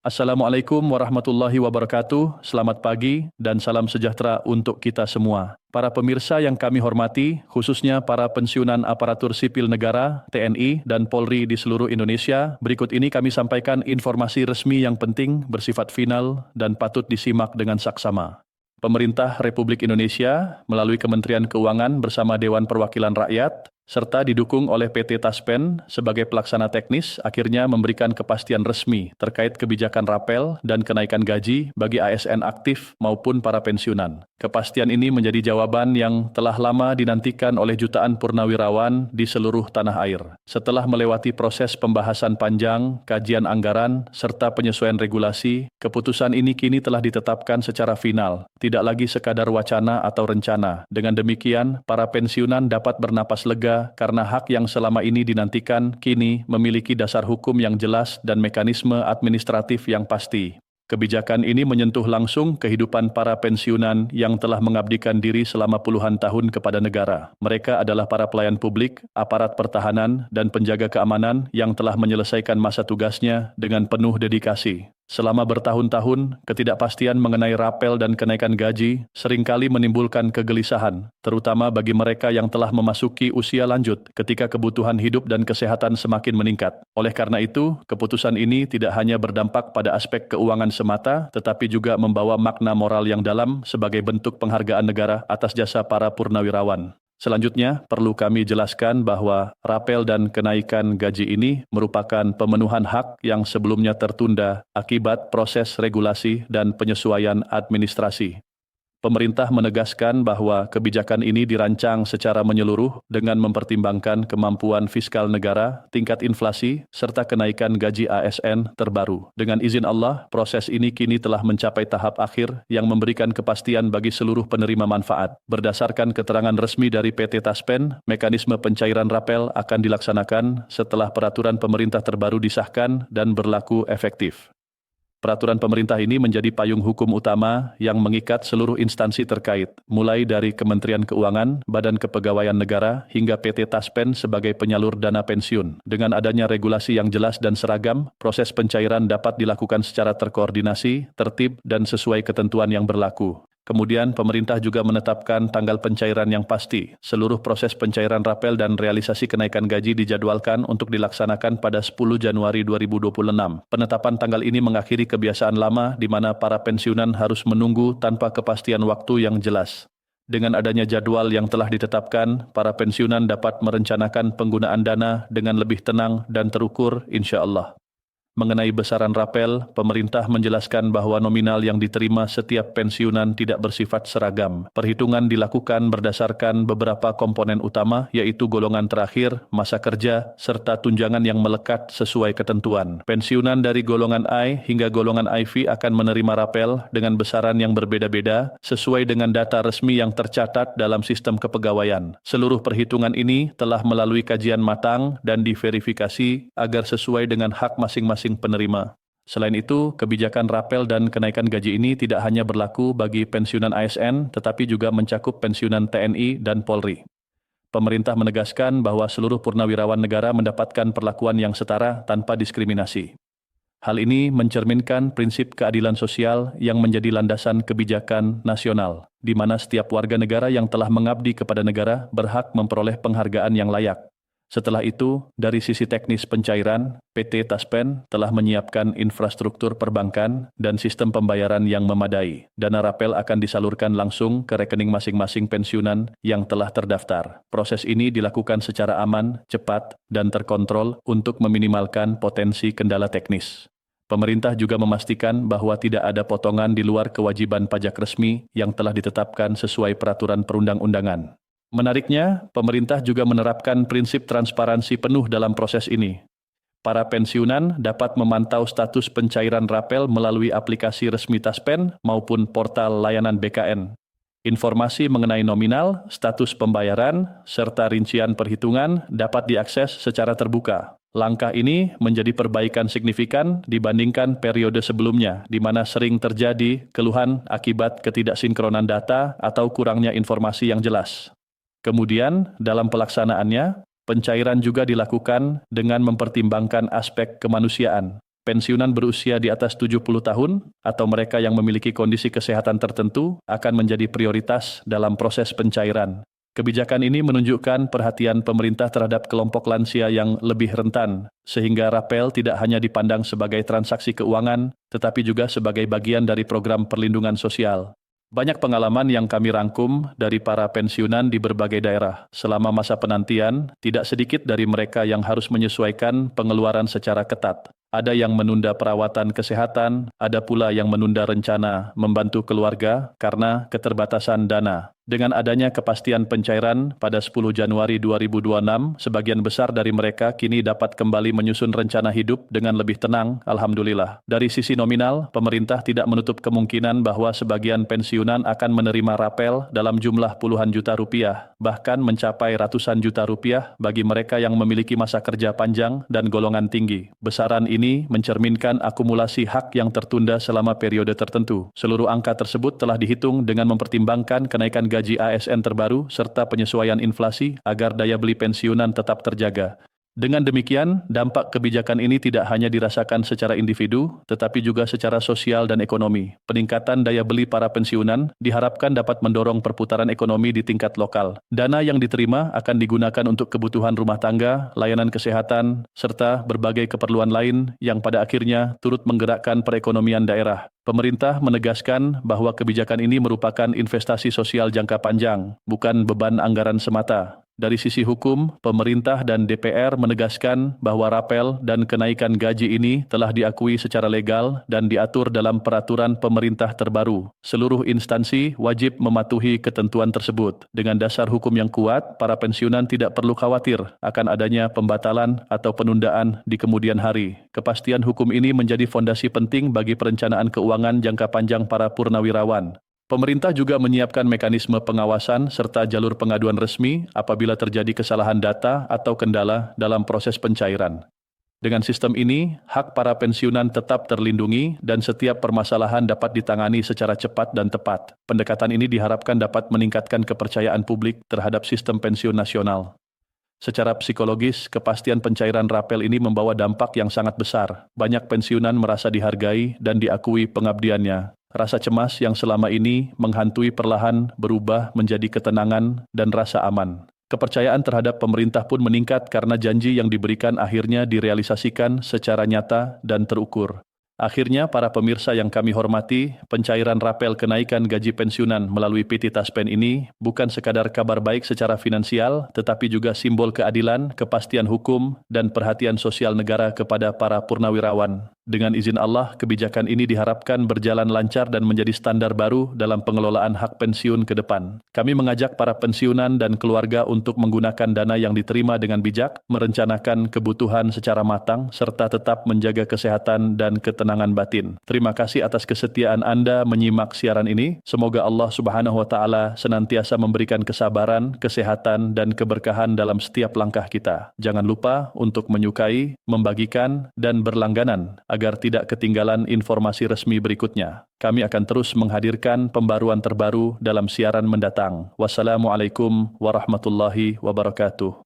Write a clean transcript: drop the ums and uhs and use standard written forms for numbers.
Assalamualaikum warahmatullahi wabarakatuh, selamat pagi dan salam sejahtera untuk kita semua. Para pemirsa yang kami hormati, khususnya para pensiunan aparatur sipil negara, TNI, dan Polri di seluruh Indonesia, berikut ini kami sampaikan informasi resmi yang penting, bersifat final, dan patut disimak dengan saksama. Pemerintah Republik Indonesia melalui Kementerian Keuangan bersama Dewan Perwakilan Rakyat serta didukung oleh PT Taspen sebagai pelaksana teknis akhirnya memberikan kepastian resmi terkait kebijakan rapel dan kenaikan gaji bagi ASN aktif maupun para pensiunan. Kepastian ini menjadi jawaban yang telah lama dinantikan oleh jutaan purnawirawan di seluruh tanah air. Setelah melewati proses pembahasan panjang, kajian anggaran, serta penyesuaian regulasi, keputusan ini kini telah ditetapkan secara final, tidak lagi sekadar wacana atau rencana. Dengan demikian, para pensiunan dapat bernapas lega karena hak yang selama ini dinantikan kini memiliki dasar hukum yang jelas dan mekanisme administratif yang pasti. Kebijakan ini menyentuh langsung kehidupan para pensiunan yang telah mengabdikan diri selama puluhan tahun kepada negara. Mereka adalah para pelayan publik, aparat pertahanan, dan penjaga keamanan yang telah menyelesaikan masa tugasnya dengan penuh dedikasi. Selama bertahun-tahun, ketidakpastian mengenai rapel dan kenaikan gaji seringkali menimbulkan kegelisahan, terutama bagi mereka yang telah memasuki usia lanjut ketika kebutuhan hidup dan kesehatan semakin meningkat. Oleh karena itu, keputusan ini tidak hanya berdampak pada aspek keuangan semata, tetapi juga membawa makna moral yang dalam sebagai bentuk penghargaan negara atas jasa para purnawirawan. Selanjutnya, perlu kami jelaskan bahwa rapel dan kenaikan gaji ini merupakan pemenuhan hak yang sebelumnya tertunda akibat proses regulasi dan penyesuaian administrasi. Pemerintah menegaskan bahwa kebijakan ini dirancang secara menyeluruh dengan mempertimbangkan kemampuan fiskal negara, tingkat inflasi, serta kenaikan gaji ASN terbaru. Dengan izin Allah, proses ini kini telah mencapai tahap akhir yang memberikan kepastian bagi seluruh penerima manfaat. Berdasarkan keterangan resmi dari PT Taspen, mekanisme pencairan rapel akan dilaksanakan setelah peraturan pemerintah terbaru disahkan dan berlaku efektif. Peraturan pemerintah ini menjadi payung hukum utama yang mengikat seluruh instansi terkait, mulai dari Kementerian Keuangan, Badan Kepegawaian Negara, hingga PT Taspen sebagai penyalur dana pensiun. Dengan adanya regulasi yang jelas dan seragam, proses pencairan dapat dilakukan secara terkoordinasi, tertib, dan sesuai ketentuan yang berlaku. Kemudian, pemerintah juga menetapkan tanggal pencairan yang pasti. Seluruh proses pencairan rapel dan realisasi kenaikan gaji dijadwalkan untuk dilaksanakan pada 10 Januari 2026. Penetapan tanggal ini mengakhiri kebiasaan lama di mana para pensiunan harus menunggu tanpa kepastian waktu yang jelas. Dengan adanya jadwal yang telah ditetapkan, para pensiunan dapat merencanakan penggunaan dana dengan lebih tenang dan terukur, insya Allah. Mengenai besaran rapel, pemerintah menjelaskan bahwa nominal yang diterima setiap pensiunan tidak bersifat seragam. Perhitungan dilakukan berdasarkan beberapa komponen utama, yaitu golongan terakhir, masa kerja, serta tunjangan yang melekat sesuai ketentuan. Pensiunan dari golongan I hingga golongan IV akan menerima rapel dengan besaran yang berbeda-beda, sesuai dengan data resmi yang tercatat dalam sistem kepegawaian. Seluruh perhitungan ini telah melalui kajian matang dan diverifikasi agar sesuai dengan hak masing-masing penerima. Selain itu, kebijakan rapel dan kenaikan gaji ini tidak hanya berlaku bagi pensiunan ASN, tetapi juga mencakup pensiunan TNI dan Polri. Pemerintah menegaskan bahwa seluruh purnawirawan negara mendapatkan perlakuan yang setara tanpa diskriminasi. Hal ini mencerminkan prinsip keadilan sosial yang menjadi landasan kebijakan nasional, di mana setiap warga negara yang telah mengabdi kepada negara berhak memperoleh penghargaan yang layak. Setelah itu, dari sisi teknis pencairan, PT Taspen telah menyiapkan infrastruktur perbankan dan sistem pembayaran yang memadai. Dana rapel akan disalurkan langsung ke rekening masing-masing pensiunan yang telah terdaftar. Proses ini dilakukan secara aman, cepat, dan terkontrol untuk meminimalkan potensi kendala teknis. Pemerintah juga memastikan bahwa tidak ada potongan di luar kewajiban pajak resmi yang telah ditetapkan sesuai peraturan perundang-undangan. Menariknya, pemerintah juga menerapkan prinsip transparansi penuh dalam proses ini. Para pensiunan dapat memantau status pencairan rapel melalui aplikasi resmi Taspen maupun portal layanan BKN. Informasi mengenai nominal, status pembayaran, serta rincian perhitungan dapat diakses secara terbuka. Langkah ini menjadi perbaikan signifikan dibandingkan periode sebelumnya, di mana sering terjadi keluhan akibat ketidaksinkronan data atau kurangnya informasi yang jelas. Kemudian, dalam pelaksanaannya, pencairan juga dilakukan dengan mempertimbangkan aspek kemanusiaan. pensiunan berusia di atas 70 tahun atau mereka yang memiliki kondisi kesehatan tertentu akan menjadi prioritas dalam proses pencairan. Kebijakan ini menunjukkan perhatian pemerintah terhadap kelompok lansia yang lebih rentan, sehingga rapel tidak hanya dipandang sebagai transaksi keuangan, tetapi juga sebagai bagian dari program perlindungan sosial. Banyak pengalaman yang kami rangkum dari para pensiunan di berbagai daerah. Selama masa penantian, tidak sedikit dari mereka yang harus menyesuaikan pengeluaran secara ketat. Ada yang menunda perawatan kesehatan, ada pula yang menunda rencana membantu keluarga karena keterbatasan dana. Dengan adanya kepastian pencairan pada 10 Januari 2026, sebagian besar dari mereka kini dapat kembali menyusun rencana hidup dengan lebih tenang, alhamdulillah. Dari sisi nominal, pemerintah tidak menutup kemungkinan bahwa sebagian pensiunan akan menerima rapel dalam jumlah puluhan juta rupiah, bahkan mencapai ratusan juta rupiah bagi mereka yang memiliki masa kerja panjang dan golongan tinggi. Besaran ini mencerminkan akumulasi hak yang tertunda selama periode tertentu. Seluruh angka tersebut telah dihitung dengan mempertimbangkan kenaikan gaji ASN terbaru serta penyesuaian inflasi agar daya beli pensiunan tetap terjaga. Dengan demikian, dampak kebijakan ini tidak hanya dirasakan secara individu, tetapi juga secara sosial dan ekonomi. Peningkatan daya beli para pensiunan diharapkan dapat mendorong perputaran ekonomi di tingkat lokal. Dana yang diterima akan digunakan untuk kebutuhan rumah tangga, layanan kesehatan, serta berbagai keperluan lain yang pada akhirnya turut menggerakkan perekonomian daerah. Pemerintah menegaskan bahwa kebijakan ini merupakan investasi sosial jangka panjang, bukan beban anggaran semata. Dari sisi hukum, pemerintah dan DPR menegaskan bahwa rapel dan kenaikan gaji ini telah diakui secara legal dan diatur dalam peraturan pemerintah terbaru. Seluruh instansi wajib mematuhi ketentuan tersebut. Dengan dasar hukum yang kuat, para pensiunan tidak perlu khawatir akan adanya pembatalan atau penundaan di kemudian hari. Kepastian hukum ini menjadi fondasi penting bagi perencanaan keuangan jangka panjang para purnawirawan. Pemerintah juga menyiapkan mekanisme pengawasan serta jalur pengaduan resmi apabila terjadi kesalahan data atau kendala dalam proses pencairan. Dengan sistem ini, hak para pensiunan tetap terlindungi dan setiap permasalahan dapat ditangani secara cepat dan tepat. Pendekatan ini diharapkan dapat meningkatkan kepercayaan publik terhadap sistem pensiun nasional. Secara psikologis, kepastian pencairan rapel ini membawa dampak yang sangat besar. Banyak pensiunan merasa dihargai dan diakui pengabdiannya. Rasa cemas yang selama ini menghantui perlahan berubah menjadi ketenangan dan rasa aman. Kepercayaan terhadap pemerintah pun meningkat karena janji yang diberikan akhirnya direalisasikan secara nyata dan terukur. Akhirnya, para pemirsa yang kami hormati, pencairan rapel kenaikan gaji pensiunan melalui PT Taspen ini bukan sekadar kabar baik secara finansial, tetapi juga simbol keadilan, kepastian hukum, dan perhatian sosial negara kepada para purnawirawan. Dengan izin Allah, kebijakan ini diharapkan berjalan lancar dan menjadi standar baru dalam pengelolaan hak pensiun ke depan. Kami mengajak para pensiunan dan keluarga untuk menggunakan dana yang diterima dengan bijak, merencanakan kebutuhan secara matang, serta tetap menjaga kesehatan dan ketenangan batin. Terima kasih atas kesetiaan Anda menyimak siaran ini. Semoga Allah Subhanahu wa Ta'ala senantiasa memberikan kesabaran, kesehatan, dan keberkahan dalam setiap langkah kita. Jangan lupa untuk menyukai, membagikan, dan berlangganan agar tidak ketinggalan informasi resmi berikutnya. Kami akan terus menghadirkan pembaruan terbaru dalam siaran mendatang. Wassalamualaikum warahmatullahi wabarakatuh.